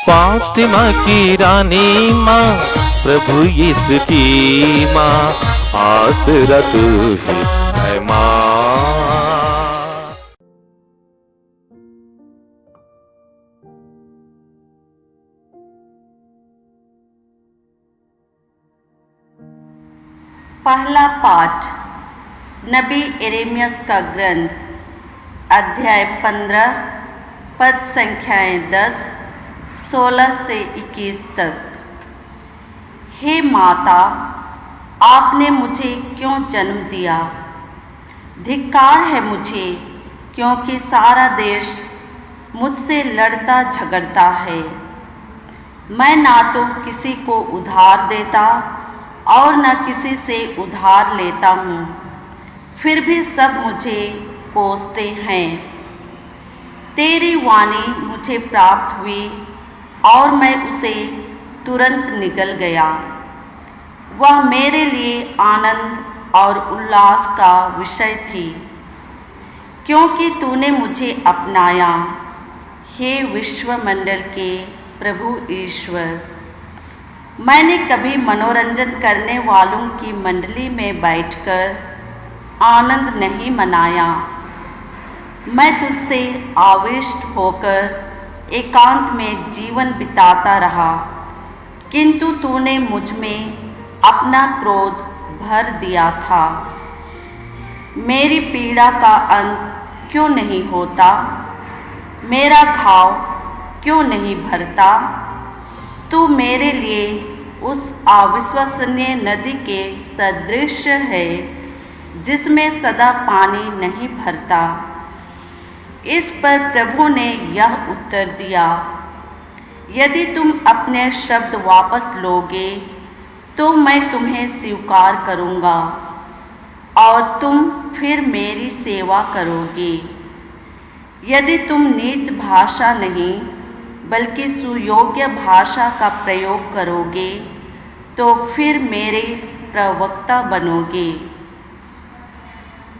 फातिमा की रानी माँ, प्रभु यीशु की माँ, आसरा तू ही है माँ। पहला पाठ नबी यिर्मयाह का ग्रंथ, अध्याय 15, पद संख्याएं 10, 16 से 21 तक। हे माता, आपने मुझे क्यों जन्म दिया? धिक्कार है मुझे, क्योंकि सारा देश मुझसे लड़ता झगड़ता है। मैं ना तो किसी को उधार देता और न किसी से उधार लेता हूँ, फिर भी सब मुझे कोसते हैं। तेरी वाणी मुझे प्राप्त हुई और मैं उसे तुरंत निगल गया। वह मेरे लिए आनंद और उल्लास का विषय थी, क्योंकि तूने मुझे अपनाया, हे विश्वमंडल के प्रभु ईश्वर। मैंने कभी मनोरंजन करने वालों की मंडली में बैठकर आनंद नहीं मनाया। मैं तुझसे आविष्ट होकर एकांत में जीवन बिताता रहा, किंतु तूने मुझ में अपना क्रोध भर दिया था। मेरी पीड़ा का अंत क्यों नहीं होता? मेरा घाव क्यों नहीं भरता? तू मेरे लिए उस अविश्वसनीय नदी के सदृश है, जिसमें सदा पानी नहीं भरता। इस पर प्रभु ने यह उत्तर दिया, यदि तुम अपने शब्द वापस लोगे तो मैं तुम्हें स्वीकार करूँगा और तुम फिर मेरी सेवा करोगे। यदि तुम नीच भाषा नहीं बल्कि सुयोग्य भाषा का प्रयोग करोगे तो फिर मेरे प्रवक्ता बनोगे।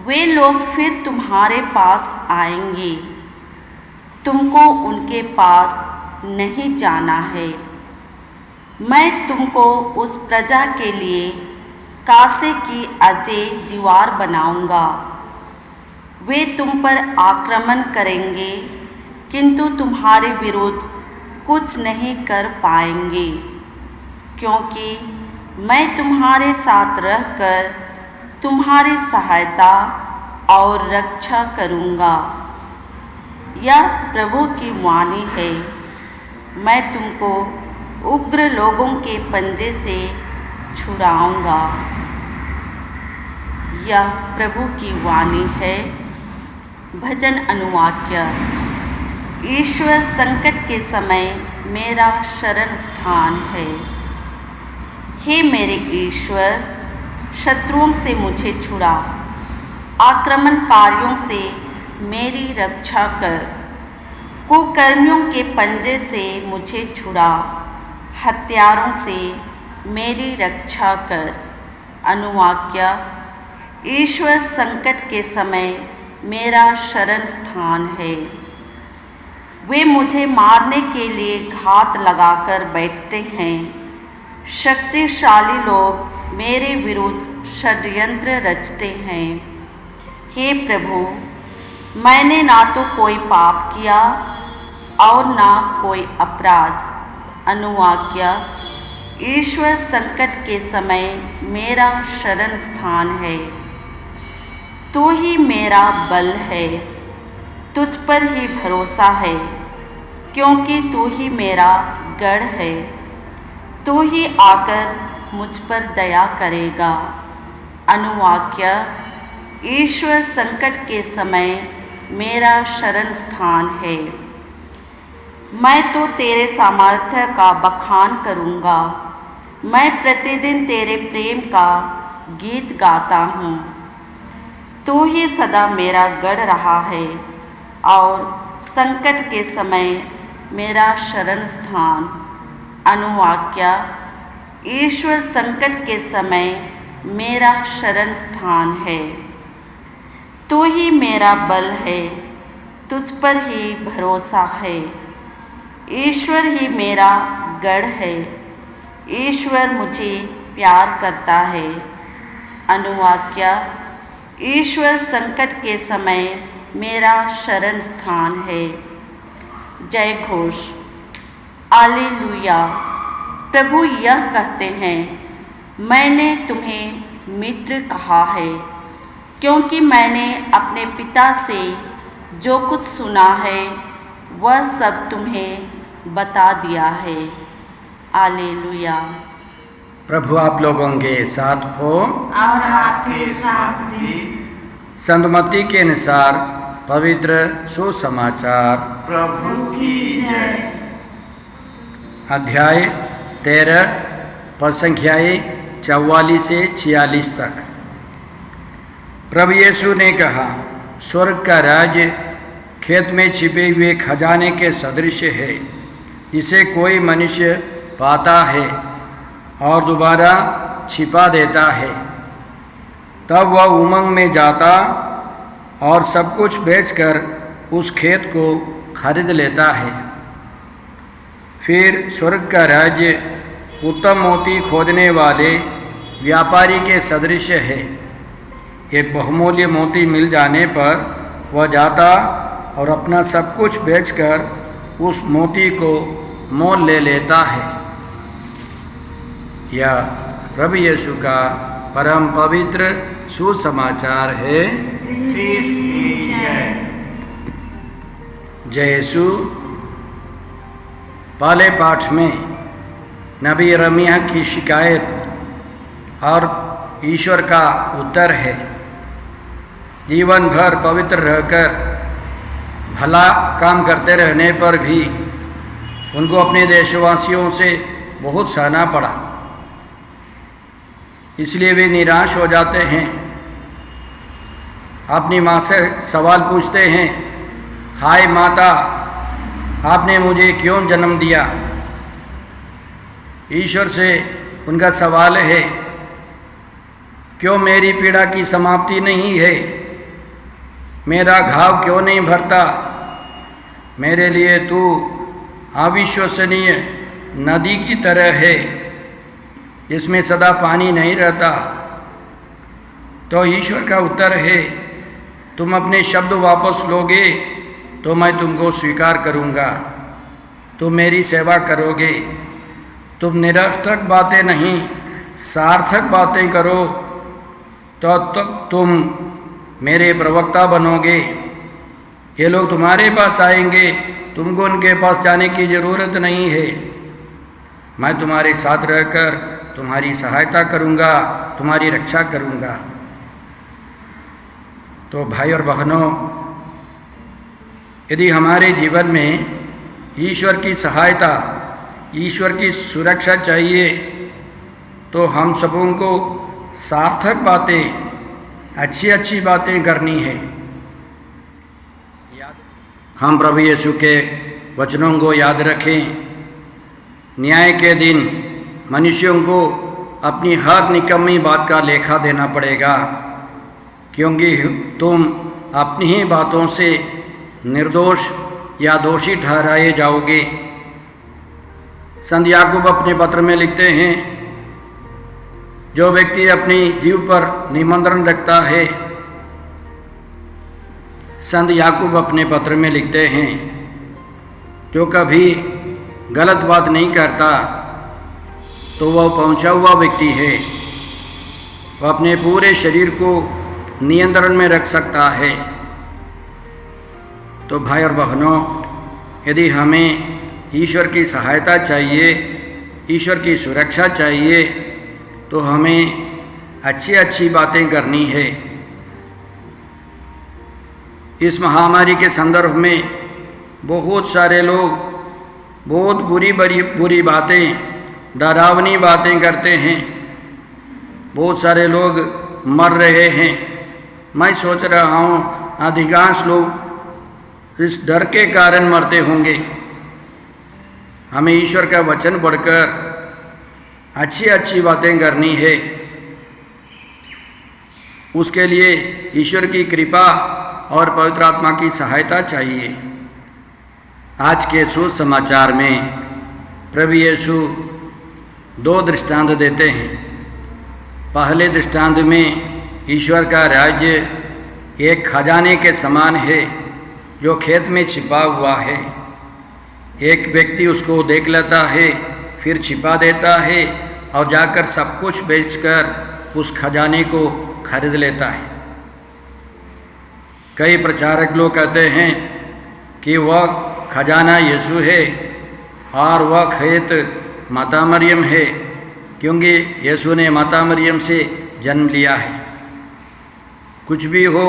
वे लोग फिर तुम्हारे पास आएंगे, तुमको उनके पास नहीं जाना है। मैं तुमको उस प्रजा के लिए कांसे की अजेय दीवार बनाऊंगा। वे तुम पर आक्रमण करेंगे, किंतु तुम्हारे विरुद्ध कुछ नहीं कर पाएंगे, क्योंकि मैं तुम्हारे साथ रहकर तुम्हारी सहायता और रक्षा करूँगा। यह प्रभु की वाणी है। मैं तुमको उग्र लोगों के पंजे से छुड़ाऊँगा। यह प्रभु की वाणी है। भजन अनुवाक्य। ईश्वर संकट के समय मेरा शरण स्थान है। हे मेरे ईश्वर, शत्रुओं से मुझे छुड़ा, आक्रमणकारियों से मेरी रक्षा कर। कुकर्मियों के पंजे से मुझे छुड़ा, हत्यारों से मेरी रक्षा कर। अनुवाक्य। ईश्वर संकट के समय मेरा शरण स्थान है। वे मुझे मारने के लिए घात लगाकर बैठते हैं। शक्तिशाली लोग मेरे विरुद्ध षड्यंत्र रचते हैं। हे प्रभु, मैंने ना तो कोई पाप किया और ना कोई अपराध। अनुवाक्य। ईश्वर संकट के समय मेरा शरण स्थान है। तू ही मेरा बल है, तुझ पर ही भरोसा है, क्योंकि तू ही मेरा गढ़ है। तू ही आकर मुझ पर दया करेगा। अनुवाक्य। ईश्वर संकट के समय मेरा शरण स्थान है। मैं तो तेरे सामर्थ्य का बखान करूँगा। मैं प्रतिदिन तेरे प्रेम का गीत गाता हूँ। तू ही सदा मेरा गढ़ रहा है और संकट के समय मेरा शरण स्थान। अनुवाक्य। ईश्वर संकट के समय मेरा शरण स्थान है। तू ही मेरा बल है, तुझ पर ही भरोसा है। ईश्वर ही मेरा गढ़ है, ईश्वर मुझे प्यार करता है। अनुवाक्या, ईश्वर संकट के समय मेरा शरण स्थान है। जय घोष। हालेलुया। प्रभु यह कहते हैं, मैंने तुम्हें मित्र कहा है, क्योंकि मैंने अपने पिता से जो कुछ सुना है वह सब तुम्हें बता दिया है। हालेलुया। प्रभु आप लोगों के साथ हो और आपके साथ भी। संत मत्ती के अनुसार पवित्र सुसमाचार। प्रभु की जय। अध्याय 13 पद संख्याएँ 44 से 46 तक। प्रभु यीशु ने कहा, स्वर्ग का राज्य खेत में छिपे हुए खजाने के सदृश है, जिसे कोई मनुष्य पाता है और दोबारा छिपा देता है। तब वह उमंग में जाता और सब कुछ बेचकर उस खेत को खरीद लेता है। फिर स्वर्ग का राज्य उत्तम मोती खोदने वाले व्यापारी के सदृश है। एक बहुमूल्य मोती मिल जाने पर वह जाता और अपना सब कुछ बेचकर उस मोती को मोल ले लेता है। यह प्रभु यीशु का परम पवित्र सुसमाचार है। ख्रीस्त की जय। जय यीशु। पहले पाठ में नबी यिर्मयाह की शिकायत और ईश्वर का उत्तर है। जीवन भर पवित्र रहकर भला काम करते रहने पर भी उनको अपने देशवासियों से बहुत सहना पड़ा, इसलिए वे निराश हो जाते हैं। अपनी माँ से सवाल पूछते हैं, हाय माता, आपने मुझे क्यों जन्म दिया? ईश्वर से उनका सवाल है, क्यों मेरी पीड़ा की समाप्ति नहीं है? मेरा घाव क्यों नहीं भरता? मेरे लिए तू अविश्वसनीय नदी की तरह है, जिसमें सदा पानी नहीं रहता। तो ईश्वर का उत्तर है, तुम अपने शब्द वापस लोगे तो मैं तुमको स्वीकार करूँगा, तुम मेरी सेवा करोगे। तुम निरर्थक बातें नहीं, सार्थक बातें करो तो तुम मेरे प्रवक्ता बनोगे। ये लोग तुम्हारे पास आएंगे, तुमको उनके पास जाने की ज़रूरत नहीं है। मैं तुम्हारे साथ रहकर तुम्हारी सहायता करूँगा, तुम्हारी रक्षा करूँगा। तो भाई और बहनों, यदि हमारे जीवन में ईश्वर की सहायता, ईश्वर की सुरक्षा चाहिए, तो हम सबों को सार्थक बातें, अच्छी अच्छी बातें करनी है। हम प्रभु यीशु के वचनों को याद रखें। न्याय के दिन मनुष्यों को अपनी हर निकम्मी बात का लेखा देना पड़ेगा, क्योंकि तुम अपनी ही बातों से निर्दोष या दोषी ठहराए जाओगे। संत याकूब अपने पत्र में लिखते हैं, जो व्यक्ति अपनी जीव पर निमंत्रण रखता है, संत याकूब अपने पत्र में लिखते हैं, जो कभी गलत बात नहीं करता, तो वह पहुंचा हुआ व्यक्ति है। वह अपने पूरे शरीर को नियंत्रण में रख सकता है। तो भाई और बहनों, यदि हमें ईश्वर की सहायता चाहिए, ईश्वर की सुरक्षा चाहिए, तो हमें अच्छी अच्छी बातें करनी है। इस महामारी के संदर्भ में बहुत सारे लोग बहुत बुरी बातें, डरावनी बातें करते हैं। बहुत सारे लोग मर रहे हैं। मैं सोच रहा हूँ अधिकांश लोग इस डर के कारण मरते होंगे। हमें ईश्वर का वचन पढ़कर अच्छी अच्छी बातें करनी है। उसके लिए ईश्वर की कृपा और पवित्र आत्मा की सहायता चाहिए। आज के सुसमाचार में प्रभु यीशु 2 दृष्टांत देते हैं। पहले दृष्टांत में ईश्वर का राज्य एक खजाने के समान है जो खेत में छिपा हुआ है। एक व्यक्ति उसको देख लेता है, फिर छिपा देता है और जाकर सब कुछ बेचकर उस खजाने को खरीद लेता है। कई प्रचारक लोग कहते हैं कि वह खजाना यीशु है और वह खेत माता मरियम है, क्योंकि यीशु ने माता मरियम से जन्म लिया है। कुछ भी हो,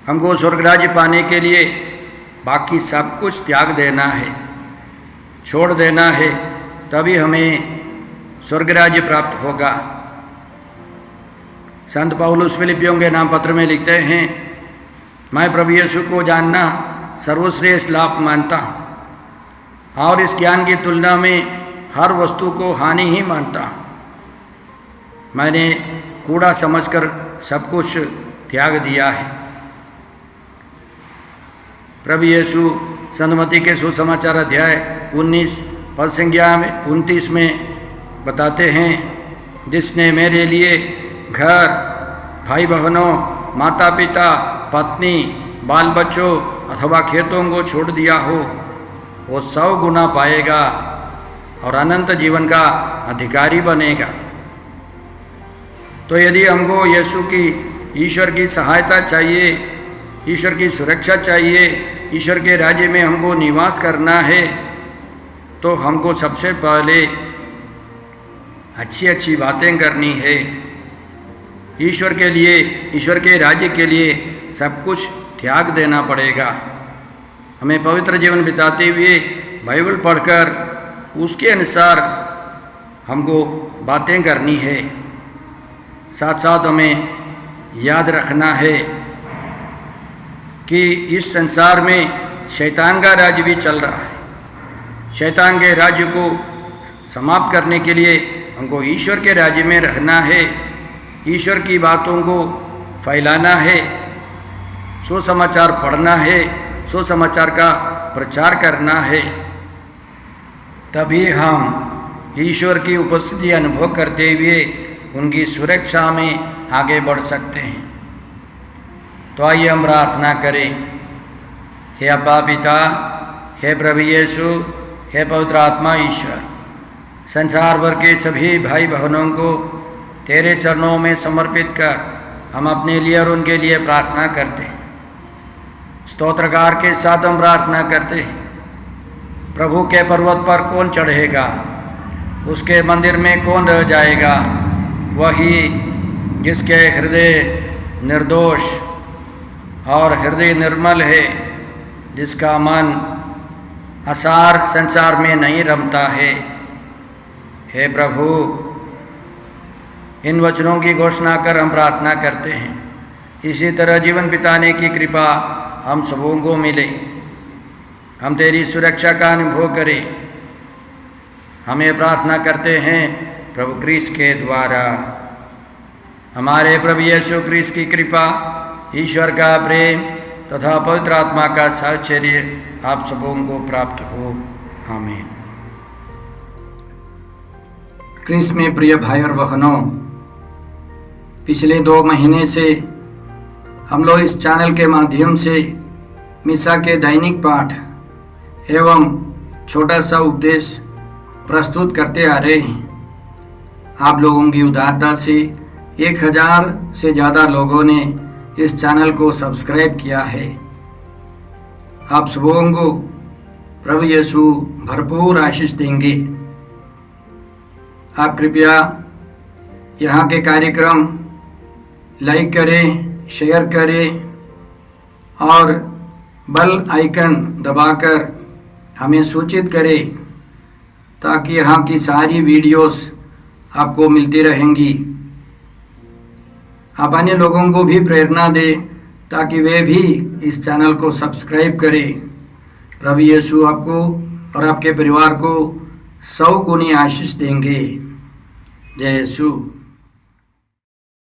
हमको स्वर्ग राज्य पाने के लिए बाकी सब कुछ त्याग देना है, छोड़ देना है, तभी हमें स्वर्ग राज्य प्राप्त होगा। संत पौलुस फिलिपियों के नाम पत्र में लिखते हैं, मैं प्रभु यीशु को जानना सर्वश्रेष्ठ लाभ मानता हूँ और इस ज्ञान की तुलना में हर वस्तु को हानि ही मानता हूँ। मैंने कूड़ा समझकर सब कुछ त्याग दिया है। प्रभु यीशु संत मत्ती के सुसमाचार अध्याय 19 पद संज्ञा में 29 में बताते हैं, जिसने मेरे लिए घर, भाई बहनों, माता पिता, पत्नी, बाल बच्चों अथवा खेतों को छोड़ दिया हो, वो 100 गुना पाएगा और अनंत जीवन का अधिकारी बनेगा। तो यदि हमको यीशु की, ईश्वर की सहायता चाहिए, ईश्वर की सुरक्षा चाहिए, ईश्वर के राज्य में हमको निवास करना है, तो हमको सबसे पहले अच्छी अच्छी बातें करनी है। ईश्वर के लिए, ईश्वर के राज्य के लिए सब कुछ त्याग देना पड़ेगा। हमें पवित्र जीवन बिताते हुए बाइबल पढ़कर उसके अनुसार हमको बातें करनी है। साथ साथ हमें याद रखना है कि इस संसार में शैतान का राज्य भी चल रहा है। शैतान के राज्य को समाप्त करने के लिए हमको ईश्वर के राज्य में रहना है, ईश्वर की बातों को फैलाना है, सुसमाचार पढ़ना है, सुसमाचार का प्रचार करना है। तभी हम ईश्वर की उपस्थिति अनुभव करते हुए उनकी सुरक्षा में आगे बढ़ सकते हैं। तो आइए हम प्रार्थना करें। हे अब्बा पिता, हे प्रभु यीशु, हे पवित्र आत्मा ईश्वर, संसार भर के सभी भाई बहनों को तेरे चरणों में समर्पित कर हम अपने लिए और उनके लिए प्रार्थना करते हैं। स्तोत्रकार के साथ हम प्रार्थना करते हैं, प्रभु के पर्वत पर कौन चढ़ेगा, उसके मंदिर में कौन रह जाएगा? वही जिसके हृदय निर्दोष और हृदय निर्मल है, जिसका मन असार संसार में नहीं रमता है। हे प्रभु, इन वचनों की घोषणा कर हम प्रार्थना करते हैं, इसी तरह जीवन बिताने की कृपा हम सबों को मिले, हम तेरी सुरक्षा का अनुभव करें। हमें प्रार्थना करते हैं प्रभु क्रिस्त के द्वारा। हमारे प्रभु यीशु क्रिस्त की कृपा, ईश्वर का प्रेम तथा पवित्र आत्मा का साहचर्य आप सबों को प्राप्त हो। आमीन। क्रिस्त में प्रिय भाई और बहनों, पिछले 2 महीने से हम लोग इस चैनल के माध्यम से मिसा के दैनिक पाठ एवं छोटा सा उपदेश प्रस्तुत करते आ रहे हैं। आप लोगों की उदारता से 1000 से ज़्यादा लोगों ने इस चैनल को सब्सक्राइब किया है। आप सबों को प्रभु यीशु भरपूर आशीष देंगे। आप कृपया यहाँ के कार्यक्रम लाइक करें, शेयर करें और बेल आइकन दबाकर हमें सूचित करें, ताकि यहाँ की सारी वीडियोस आपको मिलती रहेंगी। आप अन्य लोगों को भी प्रेरणा दें ताकि वे भी इस चैनल को सब्सक्राइब करें। प्रभु यीशु आपको और आपके परिवार को 100 गुनी आशीष देंगे। जय यीशु।